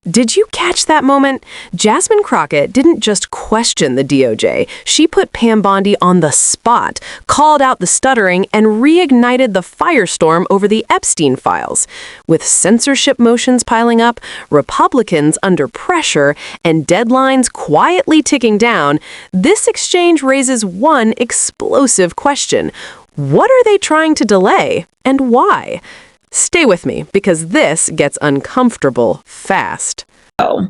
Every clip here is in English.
Did you catch that moment? Jasmine Crockett didn't just question the DOJ. She put Pam Bondi on the spot, called out the stuttering, and reignited the firestorm over the Epstein files. With censorship motions piling up, Republicans under pressure, and deadlines quietly ticking down, this exchange raises one explosive question. What are they trying to delay, and why? Stay with me, because this gets uncomfortable fast. Oh,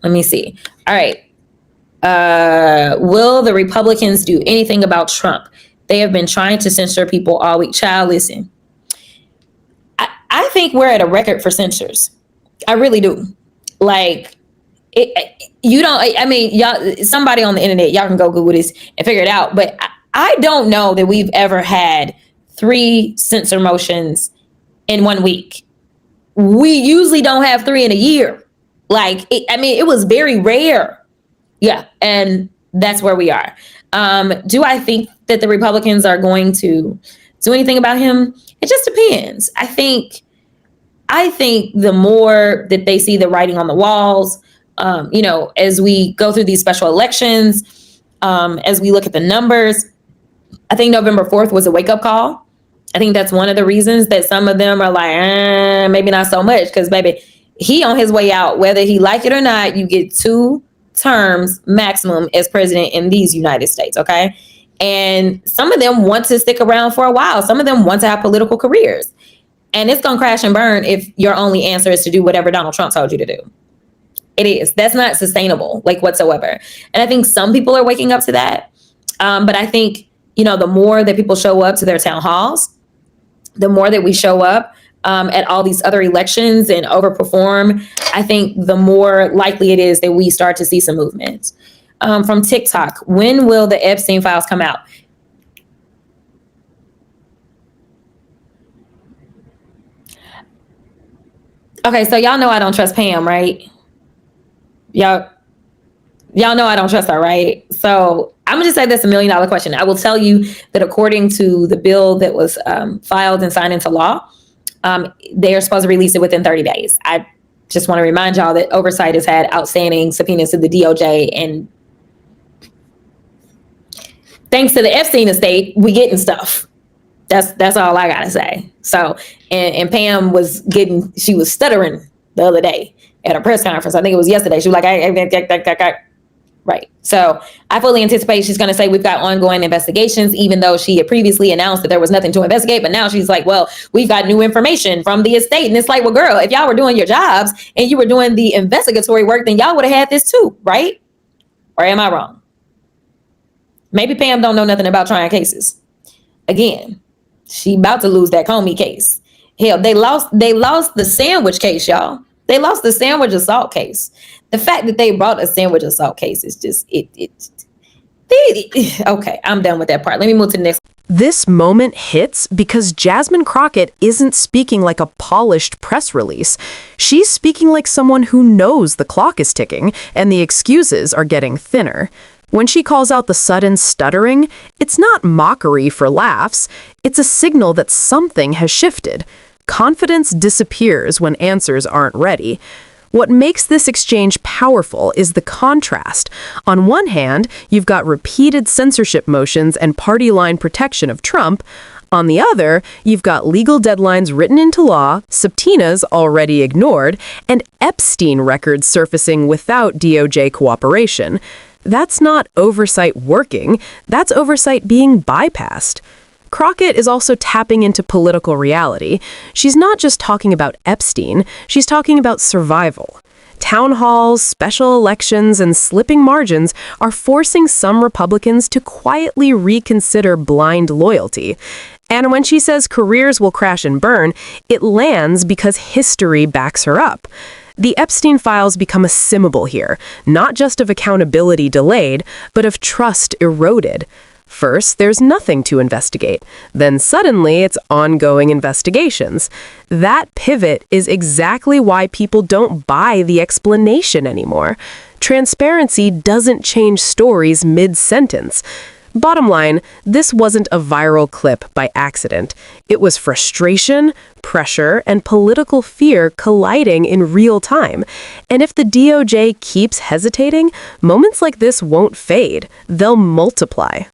let me see. All right. Will the Republicans do anything about Trump? They have been trying to censor people all week. Child, listen. I think we're at a record for censors. I really do. Like, y'all, somebody on the internet, y'all can go Google this and figure it out. But I don't know that we've ever had 3 censor motions in 1 week. We usually don't have 3 in a year. It was very rare. Yeah. And that's where we are. Do I think that the Republicans are going to do anything about him? It just depends. I think the more that they see the writing on the walls, as we go through these special elections, as we look at the numbers, I think November 4th was a wake-up call. I think that's one of the reasons that some of them are like, maybe not so much, because baby, he on his way out, whether he like it or not. You get 2 terms maximum as president in these United States, okay? And some of them want to stick around for a while. Some of them want to have political careers. And it's going to crash and burn if your only answer is to do whatever Donald Trump told you to do. It is. That's not sustainable, whatsoever. And I think some people are waking up to that. But I think, the more that people show up to their town halls, the more that we show up at all these other elections and overperform, I think the more likely it is that we start to see some movement. From TikTok, when will the Epstein files come out? Okay, so y'all know I don't trust Pam, right? Y'all know I don't trust her, right? So I'm gonna just say this $1 million question. I will tell you that according to the bill that was filed and signed into law, they are supposed to release it within 30 days. I just want to remind y'all that oversight has had outstanding subpoenas to the DOJ, and thanks to the Epstein estate, we getting stuff. That's all I gotta say. So, and Pam she was stuttering the other day at a press conference. I think it was yesterday. She was like, right. So I fully anticipate she's going to say we've got ongoing investigations, even though she had previously announced that there was nothing to investigate. But now she's like, well, we've got new information from the estate. And it's like, well, girl, if y'all were doing your jobs and you were doing the investigatory work, then y'all would have had this too, right? Or am I wrong? Maybe Pam don't know nothing about trying cases. Again, she about to lose that Comey case. Hell, they lost the sandwich case, y'all. They lost the sandwich assault case. The fact that they brought a sandwich assault case is just okay, I'm done with that part. Let me move to the next. This moment hits because Jasmine Crockett isn't speaking like a polished press release. She's speaking like someone who knows the clock is ticking and the excuses are getting thinner. When she calls out the sudden stuttering, it's not mockery for laughs. It's a signal that something has shifted. Confidence disappears when answers aren't ready. What makes this exchange powerful is the contrast. On one hand, you've got repeated censorship motions and party line protection of Trump. On the other, you've got legal deadlines written into law, subpoenas already ignored, and Epstein records surfacing without DOJ cooperation. That's not oversight working, that's oversight being bypassed. Crockett is also tapping into political reality. She's not just talking about Epstein, she's talking about survival. Town halls, special elections, and slipping margins are forcing some Republicans to quietly reconsider blind loyalty. And when she says careers will crash and burn, it lands because history backs her up. The Epstein files become a symbol here, not just of accountability delayed, but of trust eroded. First, there's nothing to investigate. Then suddenly, it's ongoing investigations. That pivot is exactly why people don't buy the explanation anymore. Transparency doesn't change stories mid-sentence. Bottom line, this wasn't a viral clip by accident. It was frustration, pressure, and political fear colliding in real time. And if the DOJ keeps hesitating, moments like this won't fade. They'll multiply.